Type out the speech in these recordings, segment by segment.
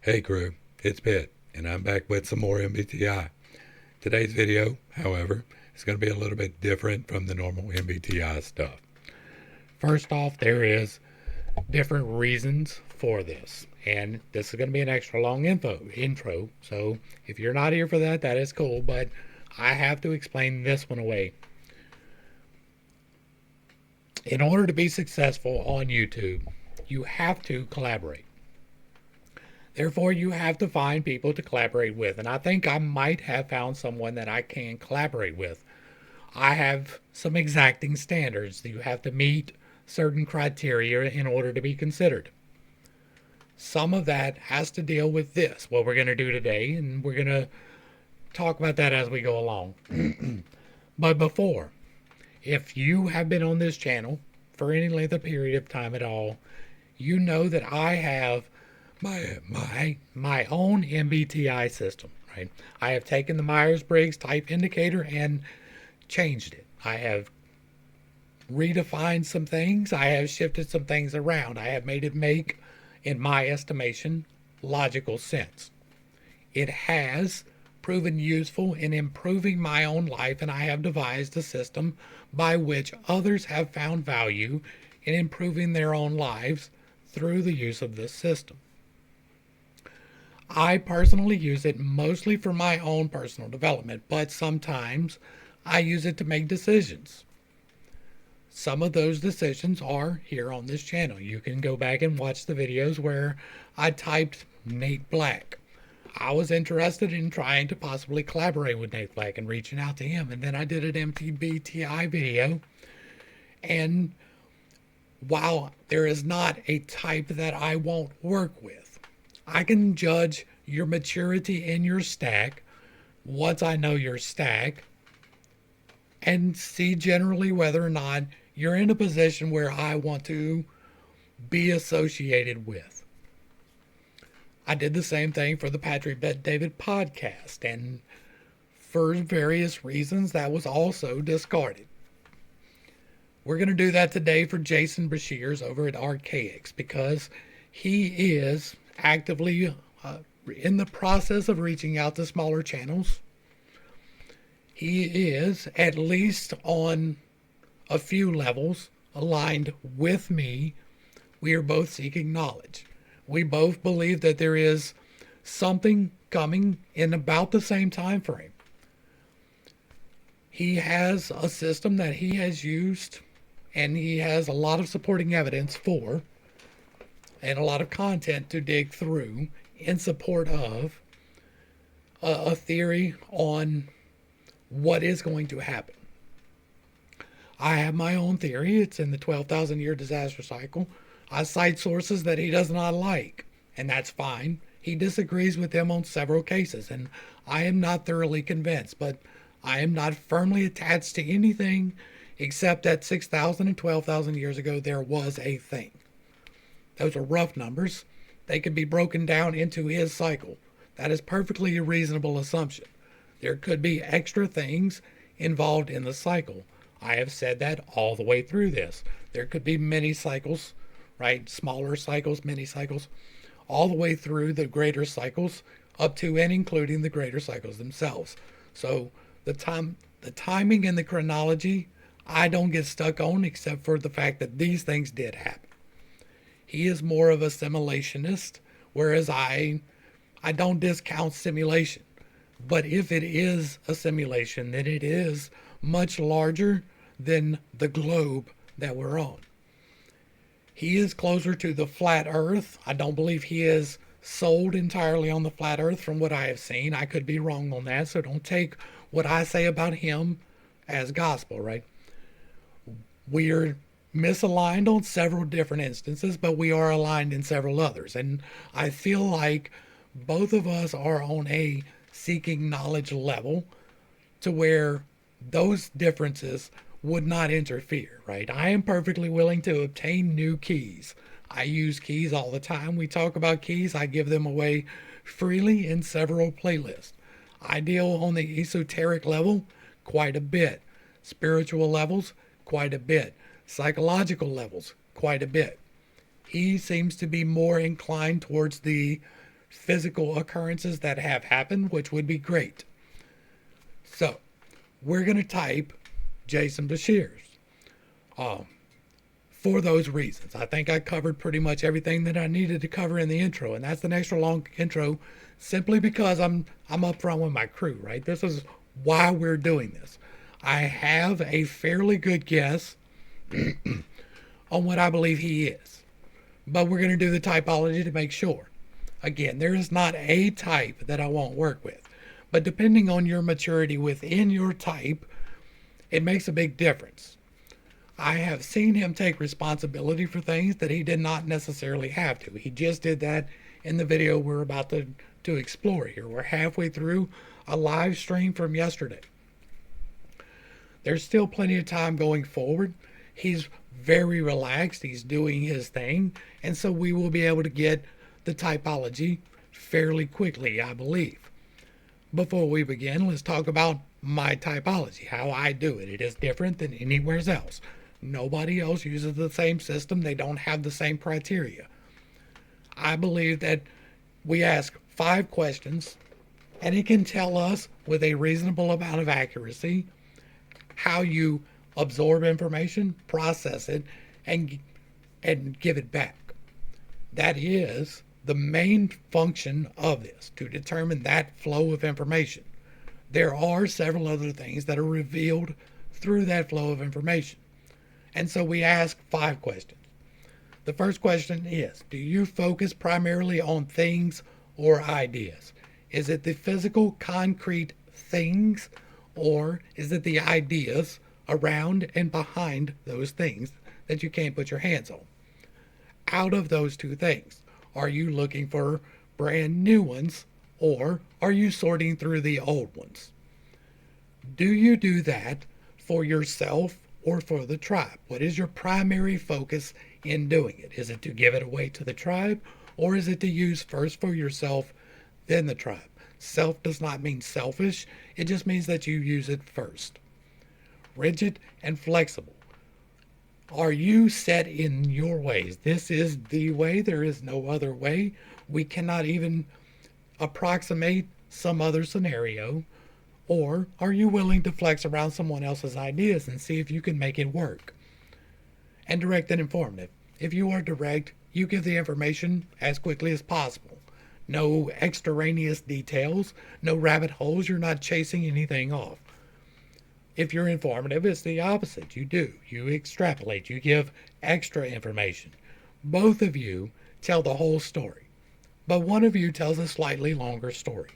Hey crew, it's Pitt, and I'm back with some more MBTI. Today's video, however, is going to be a little bit different from the normal MBTI stuff. First off, there is different reasons for this, and this is going to be an extra long intro, so if you're not here for that, that is cool, but I have to explain this one away. In order to be successful on YouTube, you have to collaborate. Therefore, you have to find people to collaborate with. And I think I might have found someone that I can collaborate with. I have some exacting standards that you have to meet certain criteria in order to be considered. Some of that has to deal with this, what we're going to do today, and we're going to talk about that as we go along. But before, if you have been on this channel for any length of period of time at all, you know that I have my own MBTI system, right? I have taken the Myers-Briggs type indicator and changed it. I have redefined some things. I have shifted some things around. I have made it make, in my estimation, logical sense. It has proven useful in improving my own life, and I have devised a system by which others have found value in improving their own lives through the use of this system. I personally use it mostly for my own personal development, but sometimes I use it to make decisions. Some of those decisions are here on this channel. You can go back and watch the videos where I typed Nate Black. I was interested in trying to possibly collaborate with Nate Black and reaching out to him, and then I did an MBTI video. And while there is not a type that I won't work with, I can judge your maturity in your stack once I know your stack and see generally whether or not you're in a position where I want to be associated with. I did the same thing for the Patrick Bet David podcast, and for various reasons that was also discarded. We're going to do that today for Jason Bashir's over at Archaics because he is actively in the process of reaching out to smaller channels. He is, at least on a few levels, aligned with me. We are both seeking knowledge. We both believe that there is something coming in about the same time frame. He has a system that he has used, and he has a lot of supporting evidence for, and a lot of content to dig through in support of a theory on what is going to happen. I have my own theory. It's in the 12,000 year disaster cycle. I cite sources that he does not like, and that's fine. He disagrees with them on several cases, and I am not thoroughly convinced, but I am not firmly attached to anything except that 6,000 and 12,000 years ago there was a thing. Those are rough numbers. They can be broken down into his cycle. That is perfectly a reasonable assumption. There could be extra things involved in the cycle. I have said that all the way through this. There could be many cycles, right? Smaller cycles, mini cycles, all the way through the greater cycles, up to and including the greater cycles themselves. So the timing and the chronology, I don't get stuck on except for the fact that these things did happen. He is more of a simulationist, whereas I don't discount simulation. But if it is a simulation, then it is much larger than the globe that we're on. He is closer to the flat earth. I don't believe he is sold entirely on the flat earth from what I have seen. I could be wrong on that, so don't take what I say about him as gospel, right? We're misaligned on several different instances, but we are aligned in several others. And I feel like both of us are on a seeking knowledge level to where those differences would not interfere, right? I am perfectly willing to obtain new keys. I use keys all the time. We talk about keys. I give them away freely in several playlists. I deal on the esoteric level quite a bit. Spiritual levels, quite a bit. Psychological levels, quite a bit. He seems to be more inclined towards the physical occurrences that have happened, which would be great. So we're going to type Jason Bashir's for those reasons. I think I covered pretty much everything that I needed to cover in the intro, and that's an extra long intro simply because I'm up front with my crew, right? This is why we're doing this. I have a fairly good guess on what I believe he is, but we're going to do the typology to make sure. Again, there is not a type that I won't work with, but depending on your maturity within your type, it makes a big difference. I have seen him take responsibility for things that he did not necessarily have to. He just did that in the video we're about to explore here. We're halfway through a live stream from yesterday. There's still plenty of time going forward. He's very relaxed. He's doing his thing. And so we will be able to get the typology fairly quickly, I believe. Before we begin, let's talk about my typology, how I do it. It is different than anywhere else. Nobody else uses the same system. They don't have the same criteria. I believe that we ask 5 questions, and it can tell us with a reasonable amount of accuracy how you absorb information, process it, and give it back. That is the main function of this, to determine that flow of information. There are several other things that are revealed through that flow of information. And so we ask 5 questions. The first question is, do you focus primarily on things or ideas? Is it the physical, concrete things, or is it the ideas around and behind those things that you can't put your hands on? Out of those 2 things, are you looking for brand new ones, or are you sorting through the old ones? Do you do that for yourself or for the tribe? What is your primary focus in doing it? Is it to give it away to the tribe, or is it to use first for yourself, then the tribe? Self does not mean selfish. It just means that you use it first. Rigid and flexible. Are you set in your ways? This is the way. There is no other way. We cannot even approximate some other scenario. Or are you willing to flex around someone else's ideas and see if you can make it work? And direct and informative. If you are direct, you give the information as quickly as possible. No extraneous details, no rabbit holes. You're not chasing anything off. If you're informative, it's the opposite. You extrapolate, you give extra information. Both of you tell the whole story, but one of you tells a slightly longer story.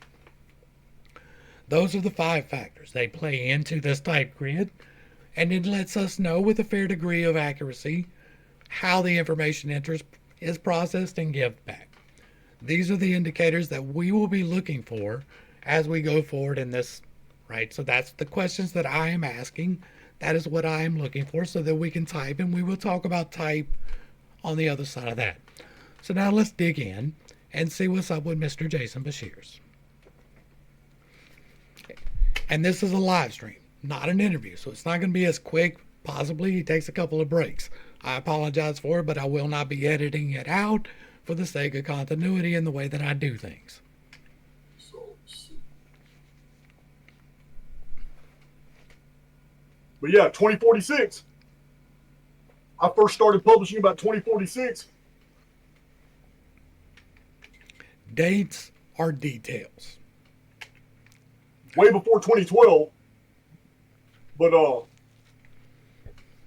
Those are the 5 factors. They play into this type grid, and it lets us know with a fair degree of accuracy how the information is processed and given back. These are the indicators that we will be looking for as we go forward in this, right? So that's the questions that I am asking. That is what I am looking for so that we can type, and we will talk about type on the other side of that. So now let's dig in and see what's up with Mr. Jason Bashir's. And this is a live stream, not an interview, so it's not going to be as quick. Possibly he takes a couple of breaks. I apologize for it, but I will not be editing it out for the sake of continuity in the way that I do things. But yeah, 2046. I first started publishing about 2046. Dates are details. Way before 2012. But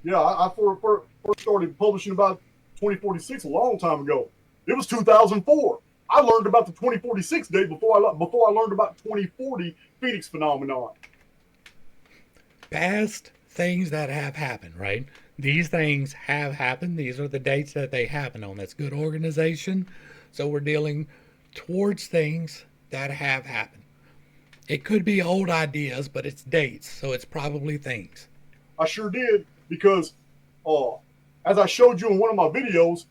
yeah, I first started publishing about 2046 a long time ago. It was 2004. I learned about the 2046 date before I learned about 2040 Phoenix phenomenon. Past things that have happened, right? These things have happened. These are the dates that they happen on. That's good organization. So we're dealing towards things that have happened. It could be old ideas, but it's dates, so it's probably things. I sure did, because as I showed you in one of my videos,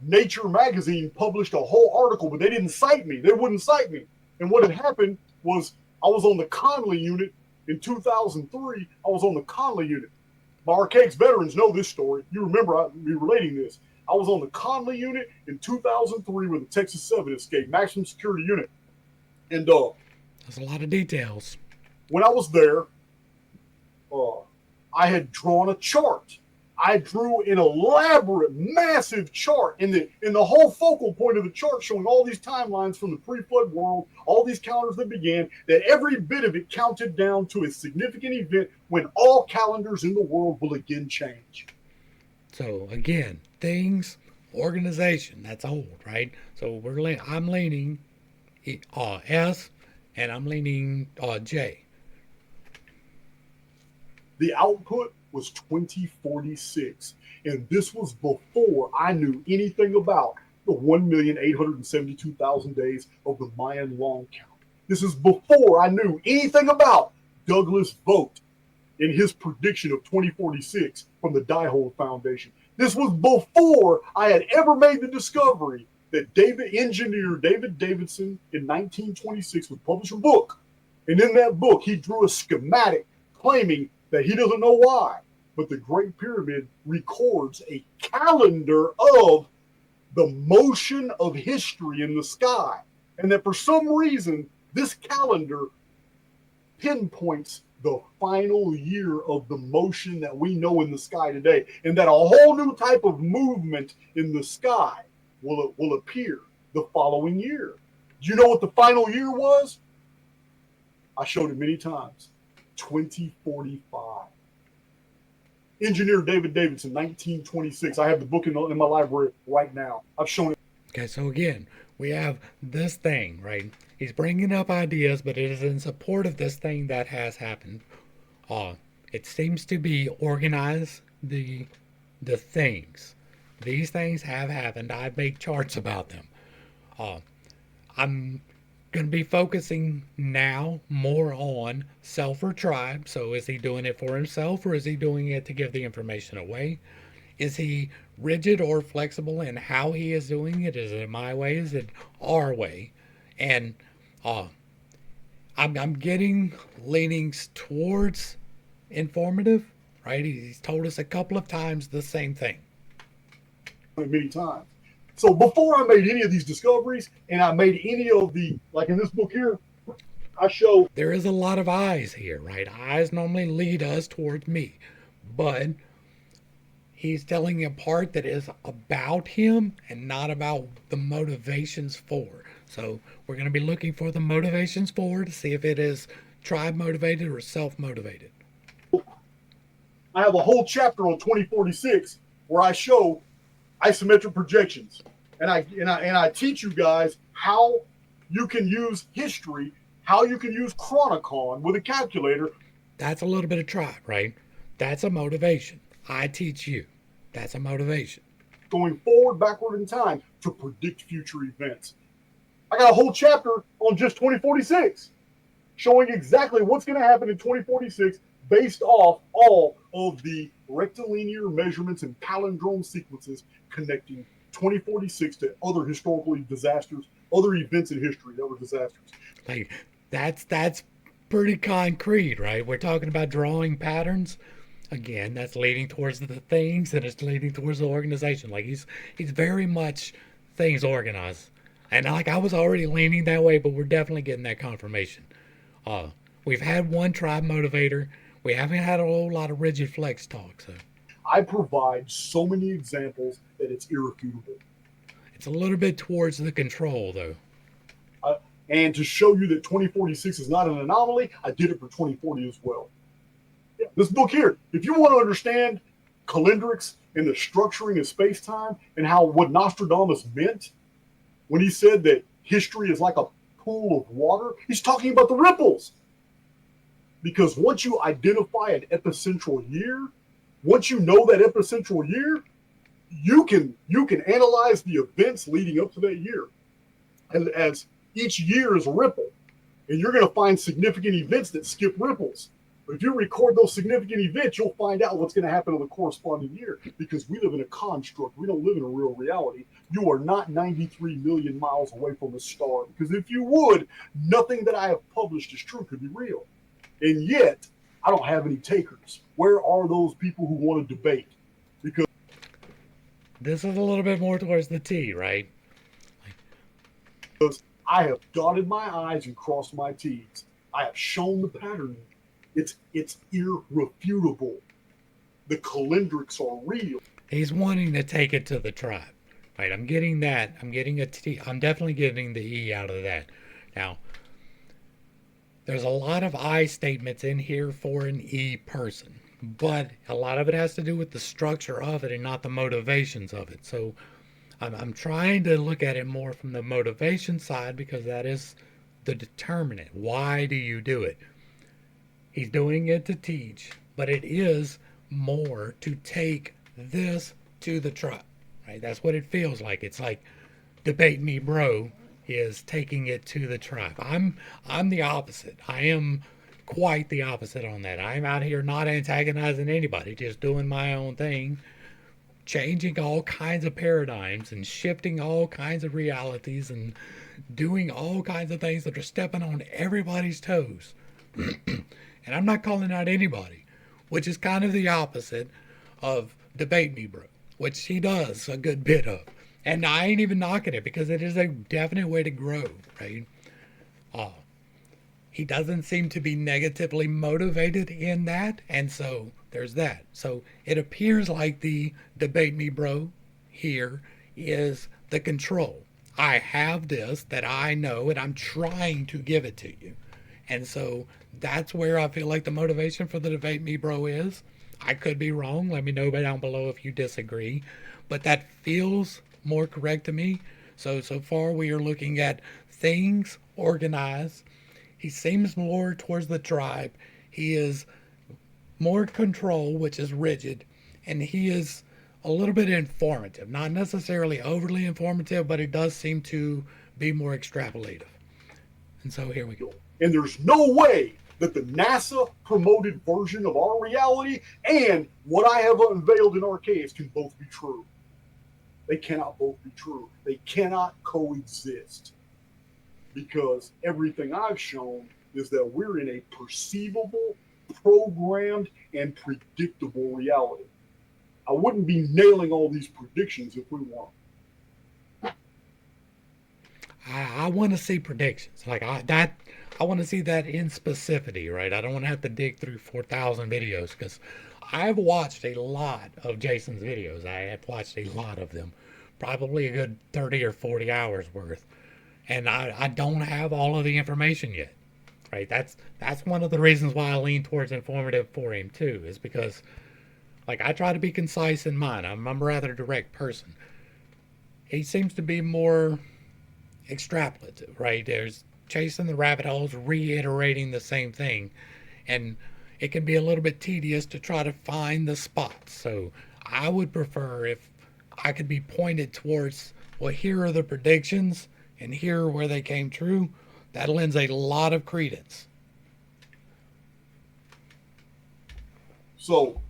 Nature magazine published a whole article, but they didn't cite me. They wouldn't cite me. And what had happened was I was on the Conley unit in 2003. I was on the Conley unit. My Archaics veterans know this story. You remember me relating this. I was on the Conley unit in 2003 when the Texas 7 escaped, maximum security unit. And There's a lot of details. when I was there, uh, I had drawn a chart. I drew an elaborate, massive chart in the whole focal point of the chart, showing all these timelines from the pre-flood world, all these calendars that began. That every bit of it counted down to a significant event when all calendars in the world will again change. So again, things, organization, that's old, right? So I'm leaning S, and I'm leaning J. The output was 2046, and this was before I knew anything about the 1,872,000 days of the Mayan long count. This is before I knew anything about Douglas Vogt in his prediction of 2046 from the Diehold Foundation. This was before I had ever made the discovery that engineer David Davidson in 1926 would publish a book. And in that book, he drew a schematic claiming that he doesn't know why, but the Great Pyramid records a calendar of the motion of history in the sky. And that for some reason, this calendar pinpoints the final year of the motion that we know in the sky today, and that a whole new type of movement in the sky will appear the following year. Do you know what the final year was? I showed it many times. 2045. Engineer David Davidson, 1926. I have the book in my library right now. I've shown it. Okay, so again, we have this thing, right? He's bringing up ideas, but it is in support of this thing that has happened. It seems to be organize the things. These things have happened. I make charts about them. I'm going to be focusing now more on self or tribe. So is he doing it for himself, or is he doing it to give the information away? Is he rigid or flexible in how he is doing it? Is it my way? Is it our way? And I'm getting leanings towards informative, right? He's told us a couple of times the same thing. Many times. So before I made any of these discoveries, and I made any of the, like in this book here, I show. There is a lot of eyes here, right? Eyes normally lead us towards me, but he's telling a part that is about him and not about the motivations for. So we're going to be looking for the motivations for to see if it is tribe motivated or self motivated. I have a whole chapter on 2046 where I show isometric projections, and I teach you guys how you can use history, how you can use Chronicon with a calculator. That's a little bit of tribe, right? That's a motivation. I teach you. That's a motivation. Going forward, backward in time to predict future events. I got a whole chapter on just 2046, showing exactly what's going to happen in 2046 based off all of the rectilinear measurements and palindrome sequences connecting 2046 to other historical disasters, other events in history that were disasters. Like that's pretty concrete, right? We're talking about drawing patterns. Again, that's leading towards the things, and it's leading towards the organization. Like he's very much things organized. And like I was already leaning that way, but we're definitely getting that confirmation. We've had one tribe motivator. We haven't had a whole lot of rigid flex talk. So I provide so many examples that it's irrefutable. It's a little bit towards the control, though. And to show you that 2046 is not an anomaly, I did it for 2040 as well. Yeah, this book here, if you want to understand calendrics and the structuring of space-time and how what Nostradamus meant when he said that history is like a pool of water, he's talking about the ripples. Because once you identify an epicentral year, once you know that epicentral year, you can analyze the events leading up to that year as each year is a ripple, and you're going to find significant events that skip ripples. But if you record those significant events, you'll find out what's going to happen in the corresponding year, because we live in a construct. We don't live in a real reality. You are not 93 million miles away from a star, because if you would, nothing that I have published is true could be real. And yet, I don't have any takers. Where are those people who want to debate? Because This is a little bit more towards the T, right? Because I have dotted my I's and crossed my T's. I have shown the pattern. It's irrefutable. The calendrics are real. He's wanting to take it to the tribe. Right, I'm getting that. I'm getting a T. I'm definitely getting the E out of that. Now, there's a lot of I statements in here for an E person, but a lot of it has to do with the structure of it and not the motivations of it. So I'm trying to look at it more from the motivation side because that is the determinant. Why do you do it? He's doing it to teach, but it is more to take this to the truck, right? That's what it feels like. It's like debate me, bro, is taking it to the tribe. I'm the opposite. I am quite the opposite on that. I'm out here not antagonizing anybody, just doing my own thing, changing all kinds of paradigms and shifting all kinds of realities and doing all kinds of things that are stepping on everybody's toes. And I'm not calling out anybody, which is kind of the opposite of debate me, bro, which he does a good bit of. And I ain't even knocking it because it is a definite way to grow, right? Uh, he doesn't seem to be negatively motivated in that, and so there's that. So it appears like the debate me, bro, here is the control. I have this that I know, and I'm trying to give it to you. And so that's where I feel like the motivation for the debate me, bro, is. I could be wrong. Let me know down below if you disagree. But that feels more correct to me. So far we are looking at things organized. He seems more towards the tribe. He is more control, which is rigid, and he is a little bit informative. Not necessarily overly informative, but it does seem to be more extrapolative. And so here we go. And there's no way that the NASA promoted version of our reality and what I have unveiled in our caves can both be true. They cannot both be true. They cannot coexist because everything I've shown is that we're in a perceivable, programmed, and predictable reality. I wouldn't be nailing all these predictions if we weren't. I want to see predictions like that. I want to see that in specificity, right? I don't want to have to dig through 4,000 videos because I've watched a lot of Jason's videos. I have watched a lot of them, probably a good 30 or 40 hours worth, and I don't have all of the information yet, right? That's one of the reasons why I lean towards informative for him too, is because like I try to be concise in mine. I'm a rather direct person. He seems to be more extrapolative, right? There's chasing the rabbit holes, reiterating the same thing, and it can be a little bit tedious to try to find the spots. So I would prefer if I could be pointed towards, well, here are the predictions, and here are where they came true. That lends a lot of credence. So,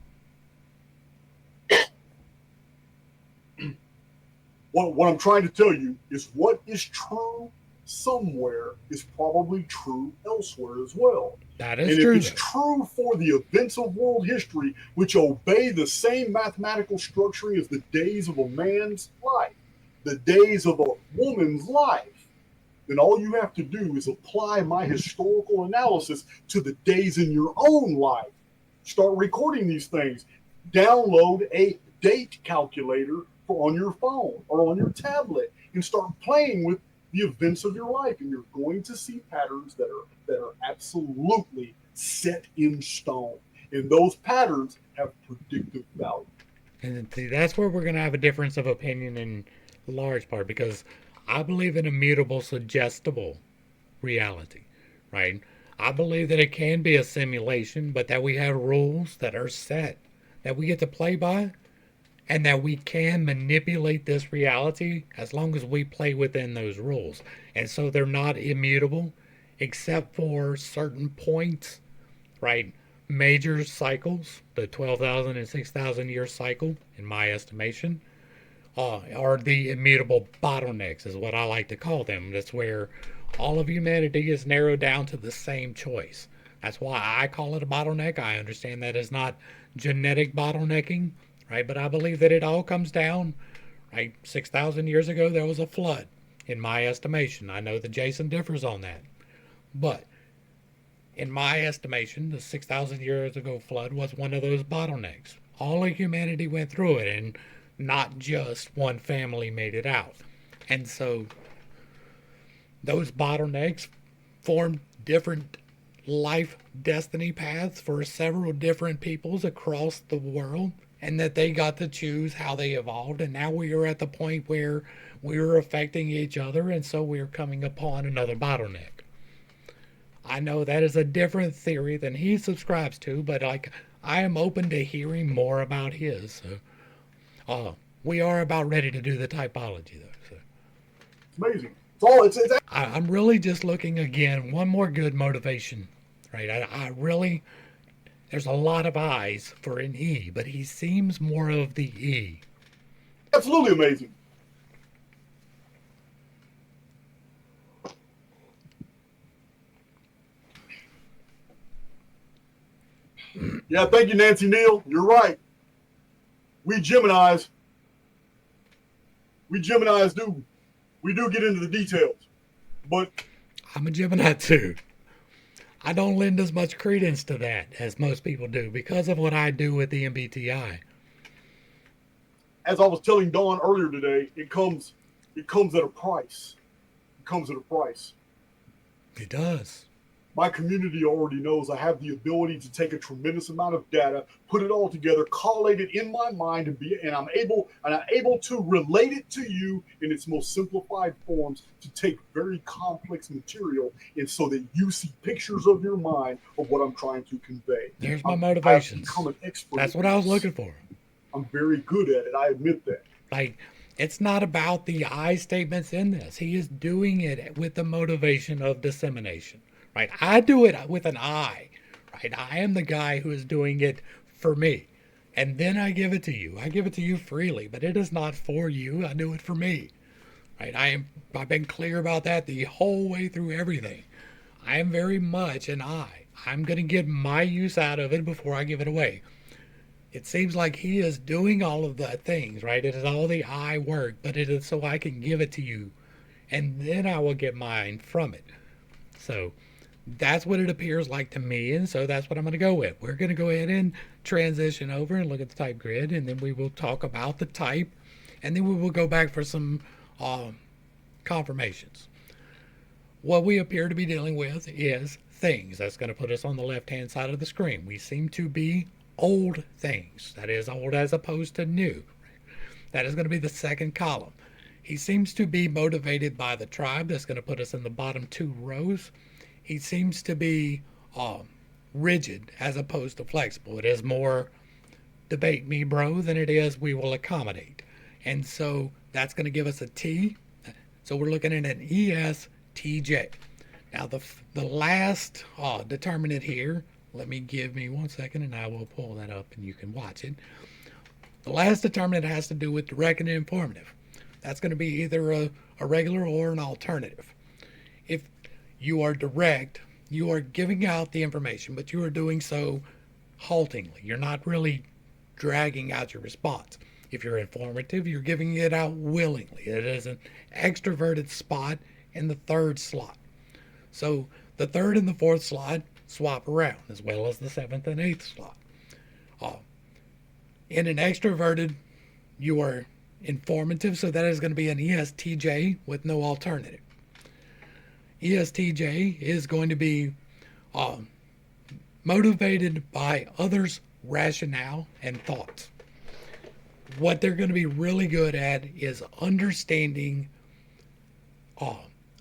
what I'm trying to tell you is what is true somewhere is probably true elsewhere as well. That is and true. And if it's true for the events of world history, which obey the same mathematical structuring as the days of a man's life, the days of a woman's life, then all you have to do is apply my historical analysis to the days in your own life. Start recording these things. Download a date calculator on your phone or on your tablet and start playing with the events of your life, and you're going to see patterns that are absolutely set in stone, and those patterns have predictive value. And see, that's where we're going to have a difference of opinion in large part, because I believe in immutable, suggestible reality, right? I believe that it can be a simulation, but that we have rules that are set that we get to play by, and that we can manipulate this reality as long as we play within those rules. And so they're not immutable except for certain points, right? Major cycles, the 12,000 and 6,000 year cycle, in my estimation, are the immutable bottlenecks, is what I like to call them. That's where all of humanity is narrowed down to the same choice. That's why I call it a bottleneck. I understand that is not genetic bottlenecking, right? But I believe that it all comes down right? 6,000 years ago, there was a flood, in my estimation. I know that Jason differs on that. But in my estimation, the 6,000 years ago flood was one of those bottlenecks. All of humanity went through it, and not just one family made it out. And so those bottlenecks formed different life destiny paths for several different peoples across the world, and that they got to choose how they evolved. And now we are at the point where we are affecting each other, and so we are coming upon another bottleneck. I know that is a different theory than he subscribes to, but like, I am open to hearing more about his. So, we are about ready to do the typology, though. So. It's amazing. It's all. It's. I'm really just looking again. One more good motivation, right? I really. There's a lot of I's for an E, but he seems more of the E. Absolutely amazing. Yeah, thank you, Nancy Neal. You're right. We Geminis do get into the details. But I'm a Gemini too. I don't lend as much credence to that as most people do because of what I do with the MBTI. As I was telling Dawn earlier today, it comes at a price. It comes at a price. It does. My community already knows I have the ability to take a tremendous amount of data, put it all together, collate it in my mind, and I'm able to relate it to you in its most simplified forms, to take very complex material and so that you see pictures of your mind of what I'm trying to convey. There's my motivations. I've become an expert. That's what I was looking for. I'm very good at it. I admit that. Like, it's not about the I statements in this. He is doing it with the motivation of dissemination. Right? I do it with an I, right? I am the guy who is doing it for me. And then I give it to you. I give it to you freely, but it is not for you. I do it for me. Right? I've been clear about that the whole way through everything. I am very much an I. I'm going to get my use out of it before I give it away. It seems like he is doing all of the things, right? It is all the I work, but it is so I can give it to you, and then I will get mine from it. So that's what it appears like to me, and so that's what I'm going to go with. We're going to go ahead and transition over and look at the type grid, and then we will talk about the type, and then we will go back for some confirmations. What we appear to be dealing with is things. That's going to put us on the left-hand side of the screen. We seem to be old things. That is old as opposed to new. That is going to be the second column. He seems to be motivated by the tribe. That's going to put us in the bottom two rows. He seems to be rigid as opposed to flexible. It is more debate me, bro, than it is we will accommodate. And so that's going to give us a T. So we're looking at an ESTJ. Now the last determinant here, give me 1 second and I will pull that up and you can watch it. The last determinant has to do with direct and informative. That's going to be either a regular or an alternative. If you are direct, you are giving out the information, but you are doing so haltingly. You're not really dragging out your response. If you're informative, you're giving it out willingly. It is an extroverted spot in the third slot. So the third and the fourth slot swap around, as well as the seventh and eighth slot. In an extroverted, you are informative, so that is going to be an ESTJ with no alternative. ESTJ is going to be motivated by others' rationale and thoughts. What they're going to be really good at is understanding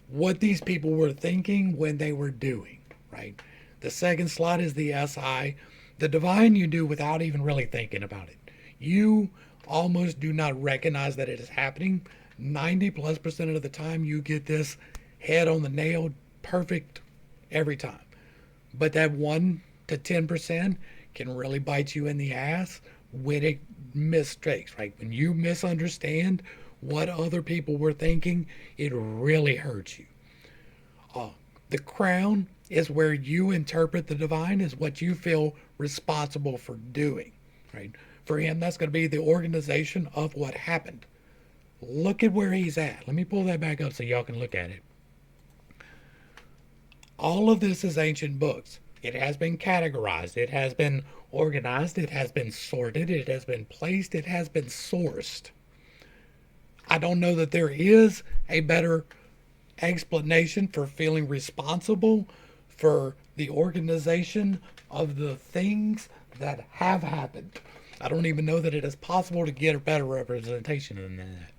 what these people were thinking when they were doing, right? The second slot is the SI. The divine you do without even really thinking about it. You almost do not recognize that it is happening. 90+% of the time you get this head on the nail, perfect every time. But that 1 to 10% can really bite you in the ass when it mistakes, right? When you misunderstand what other people were thinking, it really hurts you. The crown is where you interpret the divine as what you feel responsible for doing, right? For him, that's going to be the organization of what happened. Look at where he's at. Let me pull that back up so y'all can look at it. All of this is ancient books. It has been categorized, it has been organized, it has been sorted, it has been placed, it has been sourced. I don't know that there is a better explanation for feeling responsible for the organization of the things that have happened. I don't even know that it is possible to get a better representation than that.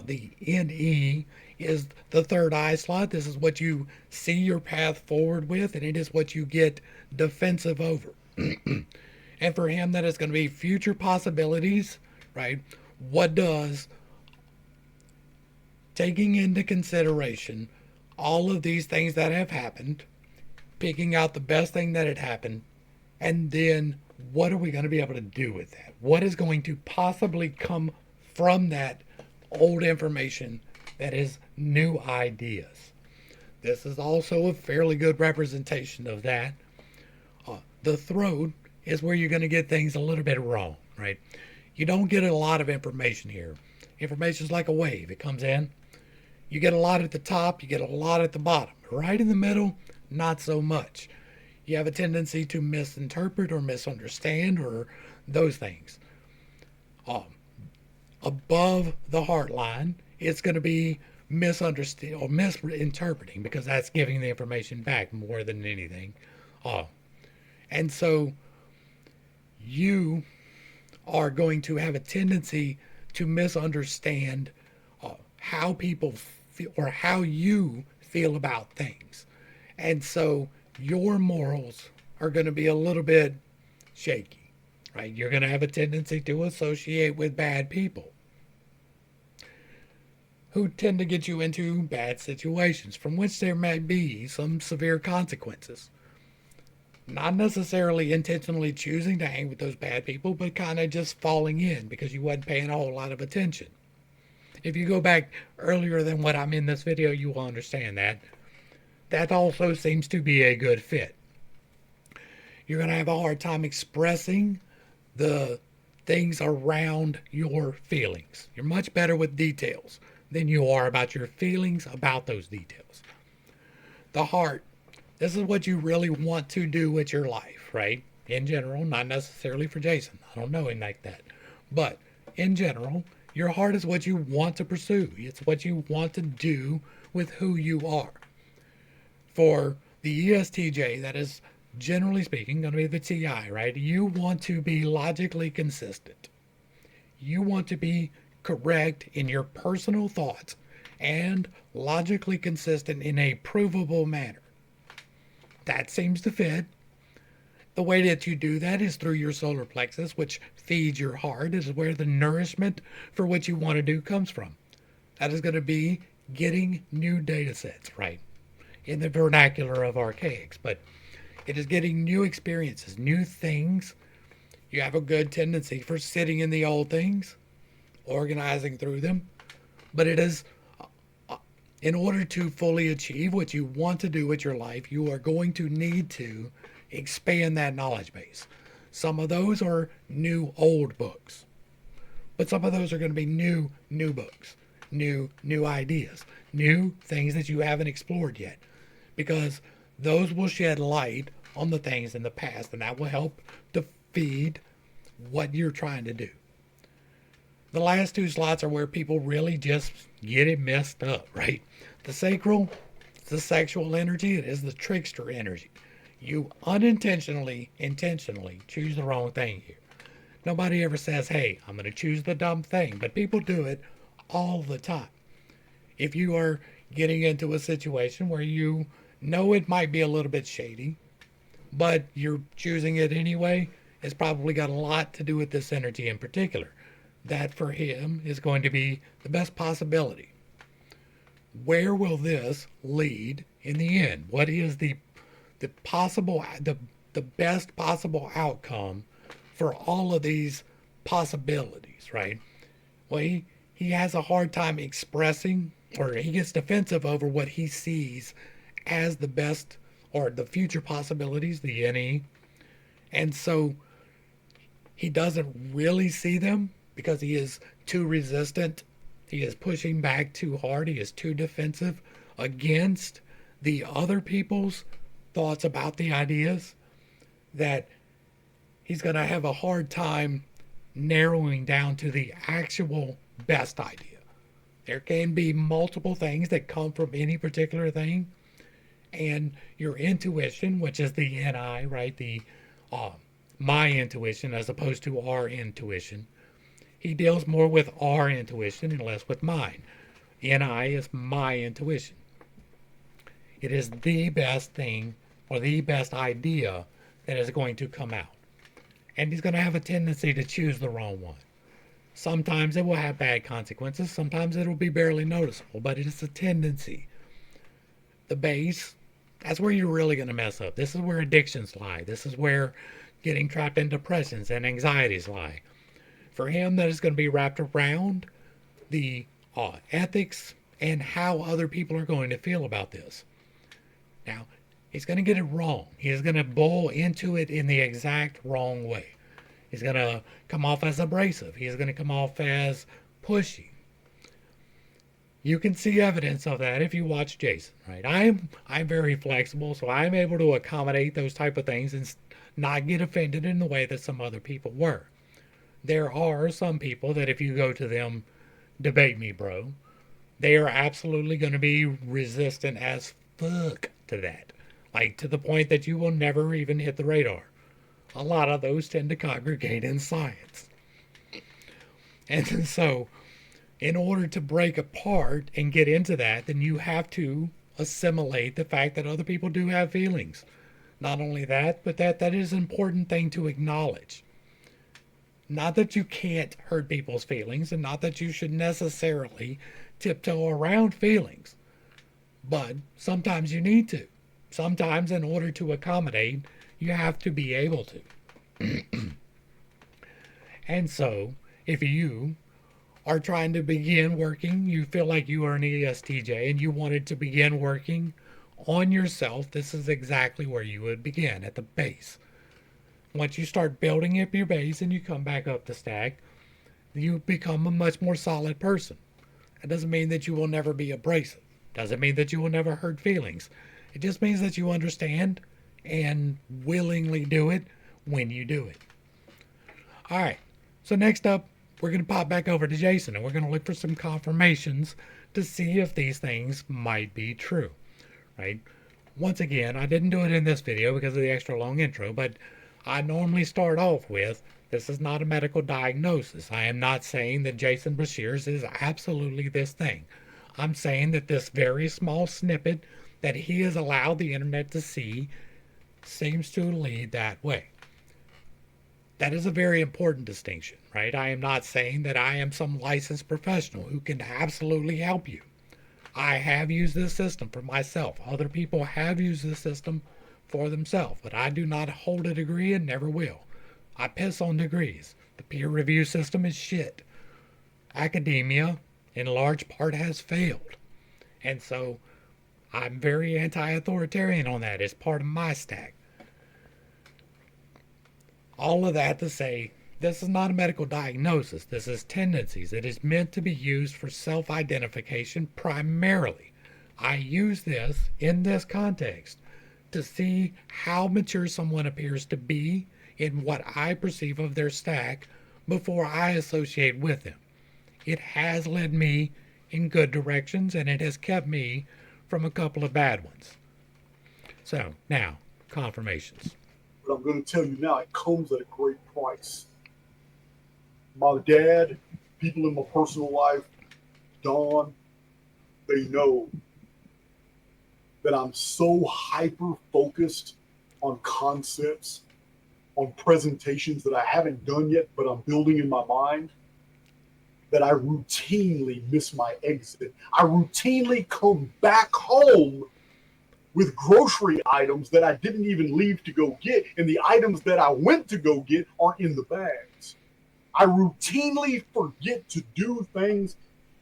The NE is the third eye slot. This is what you see your path forward with, and it is what you get defensive over. And for him, that is going to be future possibilities, right? What does taking into consideration all of these things that have happened, picking out the best thing that had happened, and then what are we going to be able to do with that? What is going to possibly come from that old information that is new ideas? This is also a fairly good representation of that. The throat is where you're going to get things a little bit wrong, right? You don't get a lot of information here. Information is like a wave. It comes in. You get a lot at the top, you get a lot at the bottom. Right in the middle, not so much. You have a tendency to misinterpret or misunderstand or those things. Above the heart line, it's going to be misunderstanding or misinterpreting because that's giving the information back more than anything. And so you are going to have a tendency to misunderstand how people feel or how you feel about things. And so your morals are going to be a little bit shaky, right? You're going to have a tendency to associate with bad people who tend to get you into bad situations from which there may be some severe consequences. Not necessarily intentionally choosing to hang with those bad people, but kind of just falling in because you wasn't paying a whole lot of attention. If you go back earlier than what I'm in this video, you will understand that. That also seems to be a good fit. You're going to have a hard time expressing the things around your feelings. You're much better with details than you are about your feelings about those details. The heart, this is what you really want to do with your life, right? In general, not necessarily for Jason. I don't know him like that. But in general, your heart is what you want to pursue. It's what you want to do with who you are. For the ESTJ, that is generally speaking going to be the TI, right? You want to be logically consistent. You want to be correct in your personal thoughts and logically consistent in a provable manner. That seems to fit. The way that you do that is through your solar plexus, which feeds your heart. Is where the nourishment for what you want to do comes from. That is going to be getting new data sets, right? In the vernacular of archaics, but it is getting new experiences, new things. You have a good tendency for sitting in the old things, organizing through them, but it is in order to fully achieve what you want to do with your life, you are going to need to expand that knowledge base. Some of those are new old books, but some of those are going to be new books, new ideas, new things that you haven't explored yet, because those will shed light on the things in the past, and that will help to feed what you're trying to do. The last two slots are where people really just get it messed up, right? The sacral, the sexual energy, it is the trickster energy. You intentionally choose the wrong thing here. Nobody ever says, hey, I'm going to choose the dumb thing, but people do it all the time. If you are getting into a situation where you know it might be a little bit shady, but you're choosing it anyway, it's probably got a lot to do with this energy in particular. That for him is going to be the best possibility. Where will this lead in the end? What is the best possible outcome for all of these possibilities, right? Well, he has a hard time expressing, or he gets defensive over what he sees as the best or the future possibilities, the NE. And so he doesn't really see them because he is too resistant He is pushing back too hard. He is too defensive against the other people's thoughts about the ideas that he's going to have a hard time narrowing down to the actual best idea. There can be multiple things that come from any particular thing, and your intuition, which is the NI, right? The my intuition as opposed to our intuition. He deals more with our intuition and less with mine. NI is my intuition. It is the best thing or the best idea that is going to come out. And he's going to have a tendency to choose the wrong one. Sometimes it will have bad consequences. Sometimes it will be barely noticeable, but it is a tendency. The base, that's where you're really going to mess up. This is where addictions lie. This is where getting trapped in depressions and anxieties lie. For him, that is going to be wrapped around the ethics and how other people are going to feel about this. Now, he's going to get it wrong. He's going to bowl into it in the exact wrong way. He's going to come off as abrasive. He's going to come off as pushy. You can see evidence of that if you watch Jason, right? I'm very flexible, so I'm able to accommodate those type of things and not get offended in the way that some other people were. There are some people that if you go to them, debate me, bro, they are absolutely going to be resistant as fuck to that. Like to the point that you will never even hit the radar. A lot of those tend to congregate in science. And so, in order to break apart and get into that, then you have to assimilate the fact that other people do have feelings. Not only that, but that is an important thing to acknowledge. Not that you can't hurt people's feelings, and not that you should necessarily tiptoe around feelings. But sometimes you need to. Sometimes, in order to accommodate, you have to be able to. And so, if you are trying to begin working, you feel like you are an ESTJ and you wanted to begin working on yourself, this is exactly where you would begin, at the base. Once you start building up your base and you come back up the stack, you become a much more solid person. That doesn't mean that you will never be abrasive. Doesn't mean that you will never hurt feelings. It just means that you understand and willingly do it when you do it. All right. So next up, we're going to pop back over to Jason and we're going to look for some confirmations to see if these things might be true, right? Once again, I didn't do it in this video because of the extra long intro, but I normally start off with, this is not a medical diagnosis. I am not saying that Jason Bashir's is absolutely this thing. I'm saying that this very small snippet that he has allowed the internet to see seems to lead that way. That is a very important distinction, right? I am not saying that I am some licensed professional who can absolutely help you. I have used this system for myself. Other people have used this system for themselves, but I do not hold a degree and never will. I piss on degrees. The peer review system is shit. Academia, in large part, has failed. And so I'm very anti-authoritarian on that. It's part of my stack. All of that to say, this is not a medical diagnosis. This is tendencies. It is meant to be used for self-identification primarily. I use this in this context to see how mature someone appears to be in what I perceive of their stack before I associate with them. It has led me in good directions and it has kept me from a couple of bad ones. So, now, confirmations. But I'm going to tell you now, it comes at a great price. My dad, people in my personal life, Dawn, they know that I'm so hyper-focused on concepts, on presentations that I haven't done yet, but I'm building in my mind, that I routinely miss my exit. I routinely come back home with grocery items that I didn't even leave to go get, and the items that I went to go get are in the bags. I routinely forget to do things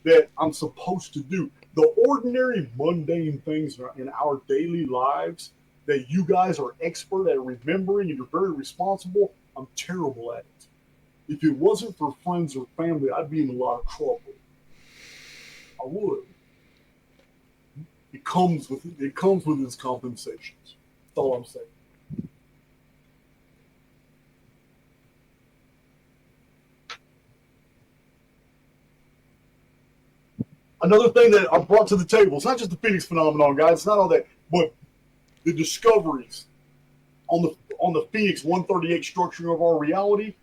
that I'm supposed to do. The ordinary, mundane things in our daily lives that you guys are expert at remembering and you're very responsible, I'm terrible at it. If it wasn't for friends or family, I'd be in a lot of trouble. I would. It comes with its compensations. That's all I'm saying. Another thing that I brought to the table, it's not just the Phoenix phenomenon, guys. It's not all that, but the discoveries on the Phoenix 138 structuring of our reality.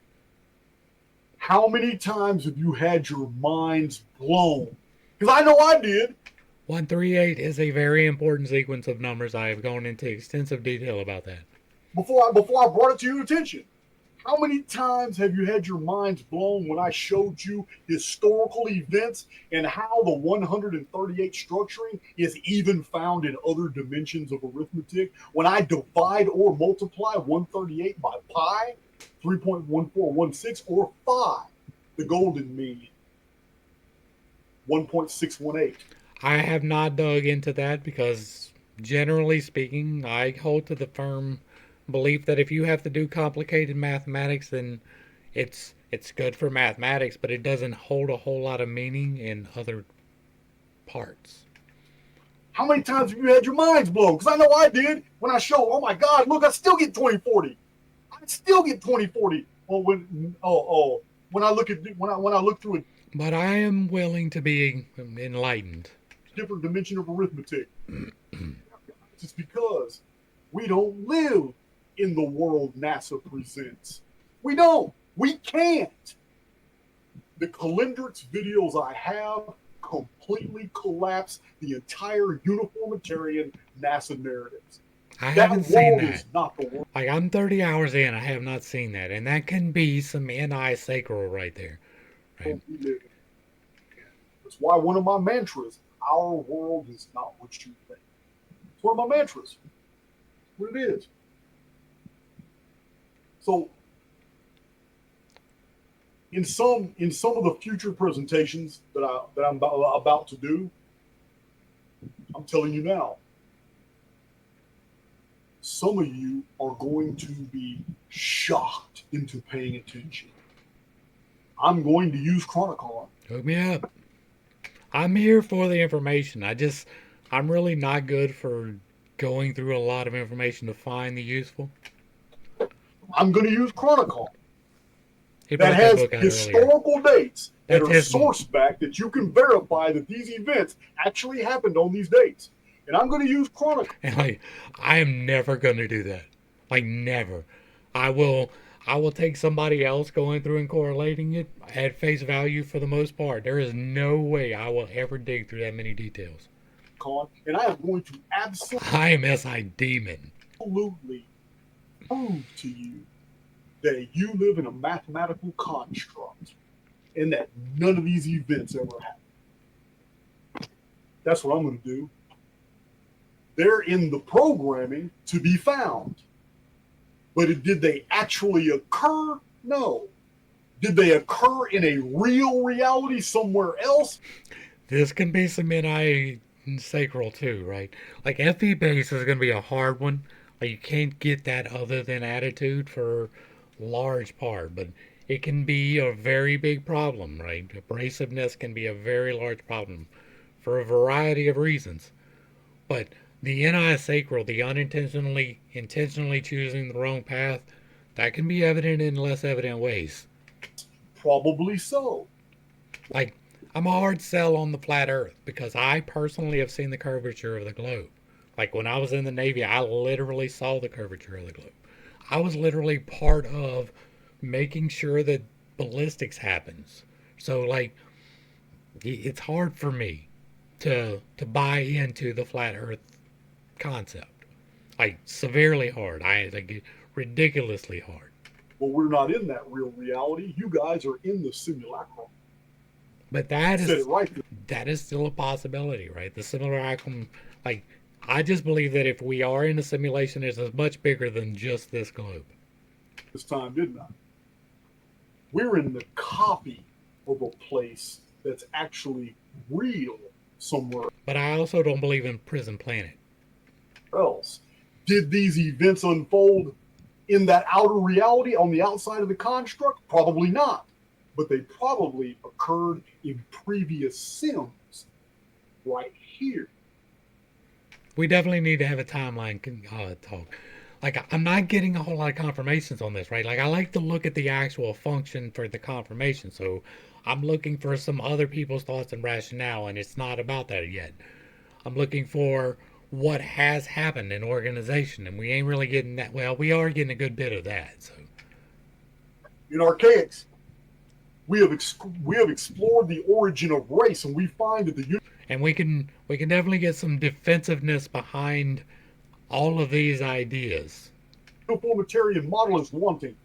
How many times have you had your minds blown? Because I know I did. 138 is a very important sequence of numbers. I have gone into extensive detail about that. Before I brought it to your attention. How many times have you had your minds blown when I showed you historical events and how the 138 structuring is even found in other dimensions of arithmetic? When I divide or multiply 138 by pi, 3.1416, or 5, the golden mean, 1.618. I have not dug into that because, generally speaking, I hold to the firm belief that if you have to do complicated mathematics, then it's good for mathematics, but it doesn't hold a whole lot of meaning in other parts. How many times have you had your minds blown? Because I know I did when I show, oh my God, look, I still get 2040. I still get 2040. When I look through a But I am willing to be enlightened. different dimension of arithmetic. It's because we don't live in the world NASA presents. We don't. We can't. The Calendrix videos I have completely collapse the entire uniformitarian NASA narratives. I haven't seen that. Is not the world. Like, I'm 30 hours in, I have not seen that. And that can be some NI-sacral right there. Right? That's why one of my mantras, our world is not what you think. It's one of my mantras. What it is. So in some of the future presentations that I'm about to do, I'm telling you now, some of you are going to be shocked into paying attention. I'm going to use Chronicon. Hook me up. I'm here for the information. I'm really not good for going through a lot of information to find the useful. I'm going to use Chronicon. That has historical dates that are sourced back that you can verify that these events actually happened on these dates. And I'm going to use Chronicon. And I am never going to do that. Like, never. I will take somebody else going through and correlating it at face value for the most part. There is no way I will ever dig through that many details. And I am going to I am SI Demon. Absolutely prove to you that you live in a mathematical construct and that none of these events ever happened. That's what I'm going to do. They're in the programming to be found. But did they actually occur? No. Did they occur in a real reality somewhere else? This can be some NI-sacral too, right? Like, FE base is going to be a hard one. Like, you can't get that other than attitude for large part, but it can be a very big problem, right? Abrasiveness can be a very large problem for a variety of reasons. But the NI-sacral, the intentionally choosing the wrong path, that can be evident in less evident ways. Probably so. Like, I'm a hard sell on the flat earth because I personally have seen the curvature of the globe. Like, when I was in the Navy, I literally saw the curvature of the globe. I was literally part of making sure that ballistics happens. So, like, it's hard for me to buy into the flat earth concept. Like, severely hard. Like, ridiculously hard. Well, we're not in that real reality. You guys are in the simulacrum. But that is still a possibility, right? The simulacrum, like, I just believe that if we are in a simulation, it's much bigger than just this globe. This time, didn't I? We're in the copy of a place that's actually real somewhere. But I also don't believe in Prison Planet. Else, did these events unfold in that outer reality on the outside of the construct? Probably not. But they probably occurred in previous sims right here. We definitely need to have a timeline talk. Like, I'm not getting a whole lot of confirmations on this, right? Like, I like to look at the actual function for the confirmation. So I'm looking for some other people's thoughts and rationale, and it's not about that yet. I'm looking for what has happened in organization, and we ain't really getting that. Well, we are getting a good bit of that. So In Archaics, we have explored the origin of race, and we find that the and we can definitely get some defensiveness behind all of these ideas. uniformitarian model is wanting.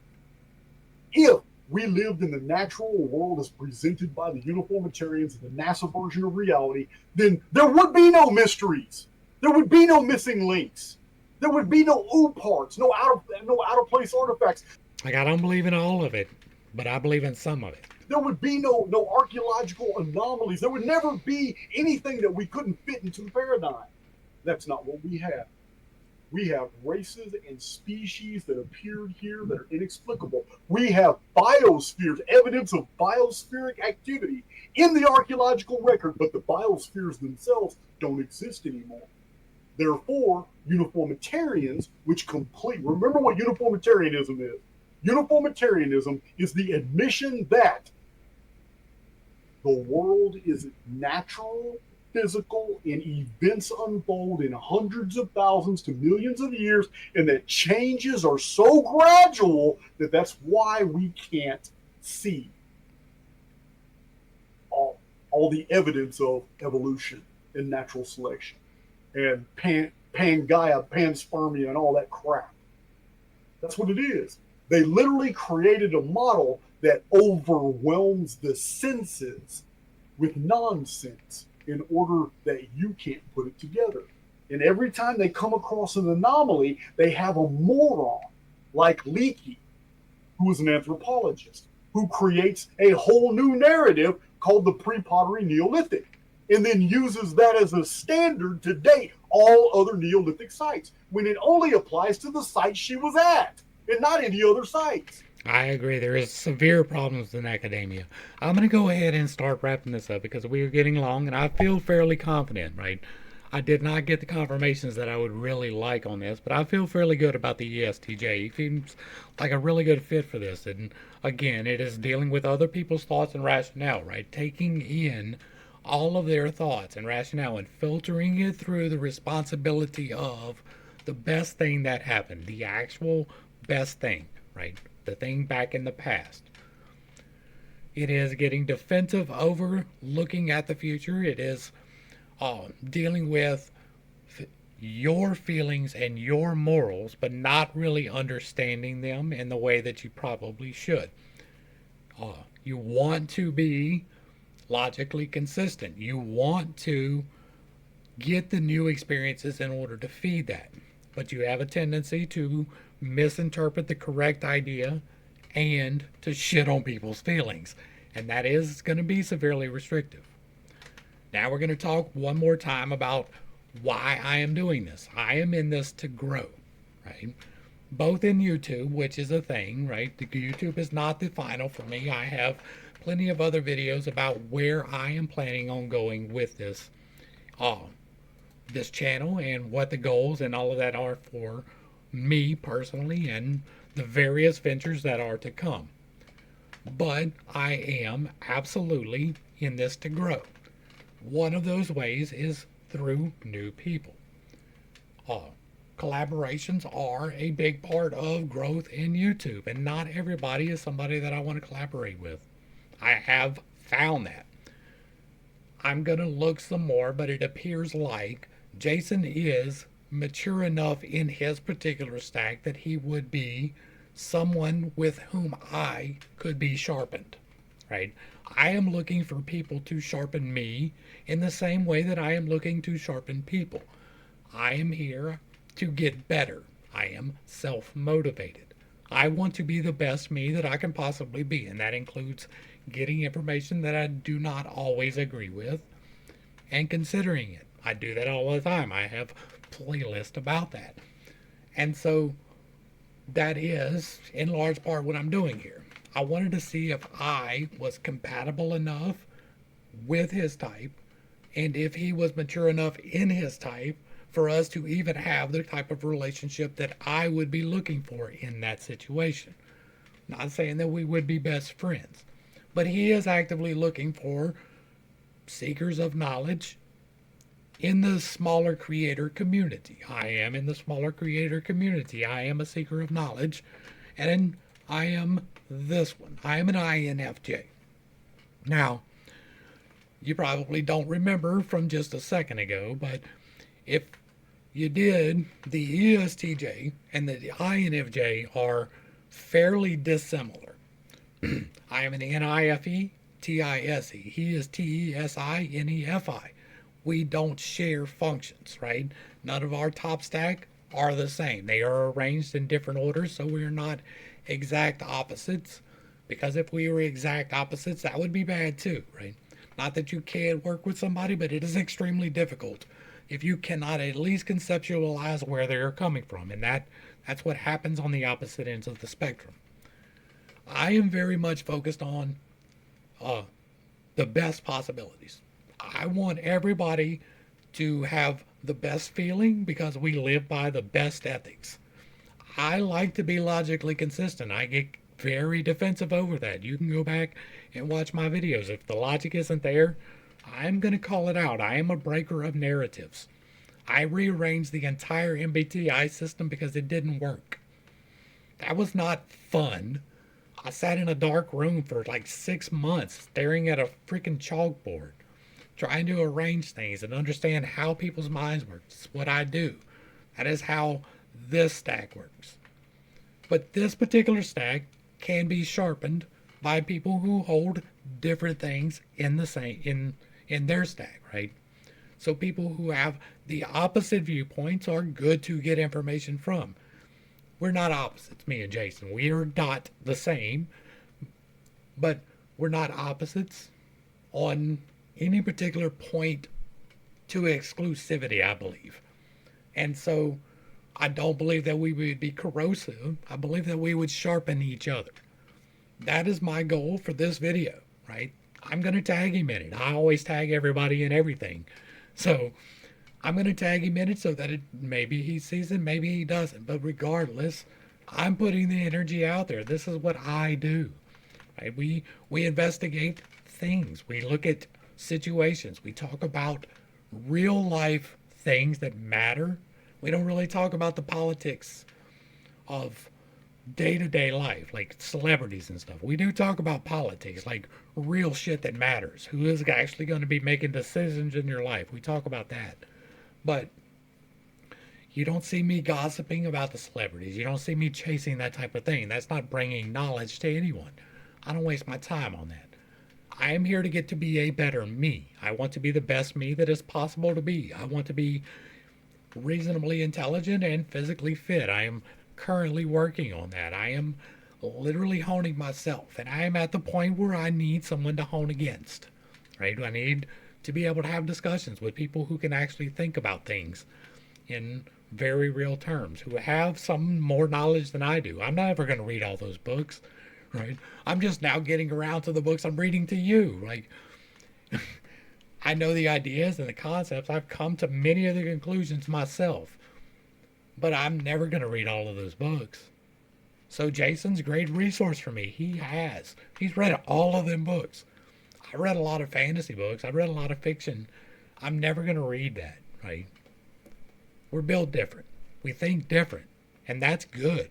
If we lived in the natural world as presented by the uniformitarians and the NASA version of reality, then there would be no mysteries. There would be no missing links. There would be no ooh parts, no out of place artifacts. Like, I don't believe in all of it, but I believe in some of it. There would be no archaeological anomalies. There would never be anything that we couldn't fit into the paradigm. That's not what we have. We have races and species that appeared here that are inexplicable. We have biospheres, evidence of biospheric activity in the archaeological record, but the biospheres themselves don't exist anymore. Therefore, uniformitarians, which remember what uniformitarianism is. Uniformitarianism is the admission that the world is natural, physical, and events unfold in hundreds of thousands to millions of years, and that changes are so gradual that that's why we can't see all the evidence of evolution and natural selection and Pangaea, panspermia, and all that crap. That's what it is. They literally created a model that overwhelms the senses with nonsense in order that you can't put it together. And every time they come across an anomaly, they have a moron like Leakey, who is an anthropologist, who creates a whole new narrative called the pre-pottery Neolithic, and then uses that as a standard to date all other Neolithic sites, when it only applies to the site she was at, and not any other sites. I agree. There is severe problems in academia. I'm going to go ahead and start wrapping this up because we are getting long, and I feel fairly confident, right? I did not get the confirmations that I would really like on this, but I feel fairly good about the ESTJ. He seems like a really good fit for this. And again, it is dealing with other people's thoughts and rationale, right? Taking in all of their thoughts and rationale and filtering it through the responsibility of the best thing that happened, the actual best thing, right? The thing back in the past. It is getting defensive over looking at the future. It is dealing with your feelings and your morals, but not really understanding them in the way that you probably should. You want to be logically consistent. You want to get the new experiences in order to feed that. But you have a tendency to misinterpret the correct idea and to shit on people's feelings. And that is going to be severely restrictive. Now we're going to talk one more time about why I am doing this. I am in this to grow, right? Both in YouTube, which is a thing, right? The YouTube is not the final for me. I have plenty of other videos about where I am planning on going with this channel and what the goals and all of that are for me personally and the various ventures that are to come. But I am absolutely in this to grow. One of those ways is through new people. Collaborations are a big part of growth in YouTube, and not everybody is somebody that I want to collaborate with. I have found that. I'm going to look some more, but it appears like Jason is mature enough in his particular stack that he would be someone with whom I could be sharpened, right? I am looking for people to sharpen me in the same way that I am looking to sharpen people. I am here to get better. I am self-motivated. I want to be the best me that I can possibly be, and that includes getting information that I do not always agree with and considering it. I do that all the time. I have playlist about that. And so that is in large part what I'm doing here. I wanted to see if I was compatible enough with his type and if he was mature enough in his type for us to even have the type of relationship that I would be looking for in that situation. Not saying that we would be best friends, but he is actively looking for seekers of knowledge in the smaller creator community. I am in the smaller creator community. I am a seeker of knowledge, and I am this one. I am an INFJ. Now, you probably don't remember from just a second ago, but if you did, the ESTJ and the INFJ are fairly dissimilar. I am an NIFE, TISE. He is TESINEFI. We don't share functions, right? None of our top stack are the same. They are arranged in different orders, so we're not exact opposites. Because if we were exact opposites, that would be bad too, right? Not that you can't work with somebody, but it is extremely difficult if you cannot at least conceptualize where they're coming from. And that's what happens on the opposite ends of the spectrum. I am very much focused on the best possibilities. I want everybody to have the best feeling because we live by the best ethics. I like to be logically consistent. I get very defensive over that. You can go back and watch my videos. If the logic isn't there, I'm going to call it out. I am a breaker of narratives. I rearranged the entire MBTI system because it didn't work. That was not fun. I sat in a dark room for like 6 months staring at a freaking chalkboard, trying to arrange things and understand how people's minds work. It's what I do. That is how this stack works. But this particular stack can be sharpened by people who hold different things in the same in their stack, right? So people who have the opposite viewpoints are good to get information from. We're not opposites, me and Jason. We are not the same, but we're not opposites on any particular point to exclusivity, I believe. And so I don't believe that we would be corrosive. I believe that we would sharpen each other. That is my goal for this video, right? I'm going to tag him in it. I always tag everybody in everything. So I'm going to tag him in it so that maybe he sees it, maybe he doesn't. But regardless, I'm putting the energy out there. This is what I do. Right? We investigate things. We look at situations. We talk about real life things that matter. We don't really talk about the politics of day-to-day life, like celebrities and stuff. We do talk about politics, like real shit that matters. Who is actually going to be making decisions in your life? We talk about that. But you don't see me gossiping about the celebrities. You don't see me chasing that type of thing. That's not bringing knowledge to anyone. I don't waste my time on that. I am here to get to be a better me. I want to be the best me that is possible to be. I want to be reasonably intelligent and physically fit. I am currently working on that. I am literally honing myself, and I am at the point where I need someone to hone against. Right? I need to be able to have discussions with people who can actually think about things in very real terms, who have some more knowledge than I do. I'm not ever going to read all those books, right? I'm just now getting around to the books I'm reading to you. Like, I know the ideas and the concepts. I've come to many of the conclusions myself, but I'm never going to read all of those books. So Jason's a great resource for me. He's read all of them books. I read a lot of fantasy books. I read a lot of fiction. I'm never going to read that, right? We're built different. We think different, and that's good.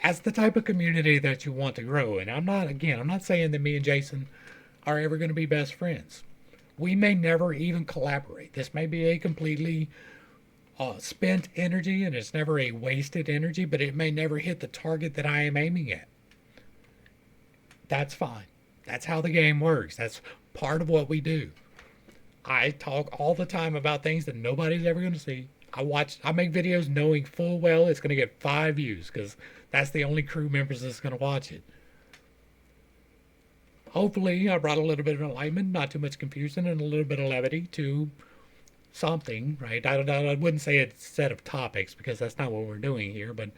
That's the type of community that you want to grow. And I'm not saying that me and Jason are ever going to be best friends. We may never even collaborate. This may be a completely spent energy, and it's never a wasted energy, but it may never hit the target that I am aiming at. That's fine. That's how the game works. That's part of what we do. I talk all the time about things that nobody's ever going to see. I make videos knowing full well it's going to get 5 views because that's the only crew members that's going to watch it. Hopefully, I brought a little bit of enlightenment, not too much confusion, and a little bit of levity to something, right? I wouldn't say a set of topics because that's not what we're doing here, but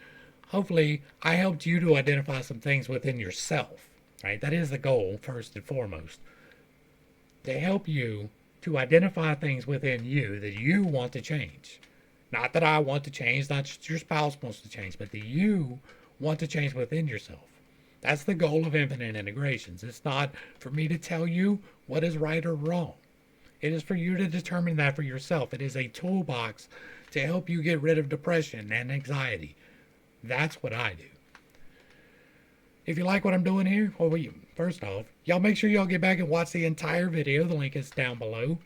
hopefully I helped you to identify some things within yourself, right? That is the goal, first and foremost. To help you to identify things within you that you want to change. Not that I want to change, not just your spouse wants to change, but that you want to change within yourself. That's the goal of infinite integrations. It's not for me to tell you what is right or wrong. It is for you to determine that for yourself. It is a toolbox to help you get rid of depression and anxiety. That's what I do. If you like what I'm doing here, well, first off, y'all make sure y'all get back and watch the entire video. The link is down below.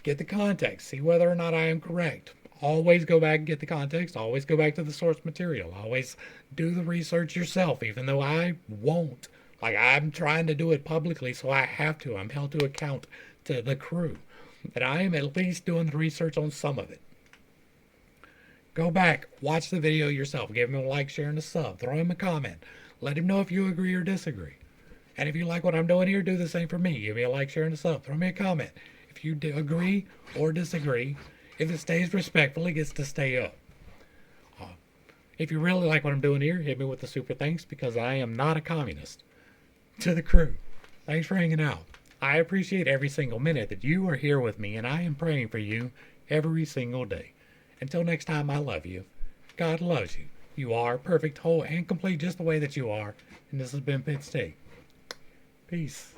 Get the context. See whether or not I am correct. Always go back and get the context. Always go back to the source material. Always do the research yourself, even though I won't. Like, I'm trying to do it publicly, so I have to. I'm held to account to the crew. That I am at least doing the research on some of it. Go back, watch the video yourself. Give him a like, share, and a sub. Throw him a comment. Let him know if you agree or disagree. And if you like what I'm doing here, do the same for me. Give me a like, share, and a sub. Throw me a comment. If you agree or disagree, if it stays respectful, it gets to stay up. If you really like what I'm doing here, hit me with the super thanks, because I am not a communist. To the crew, thanks for hanging out. I appreciate every single minute that you are here with me, and I am praying for you every single day. Until next time, I love you. God loves you. You are perfect, whole, and complete just the way that you are. And this has been Pit Steak. Peace.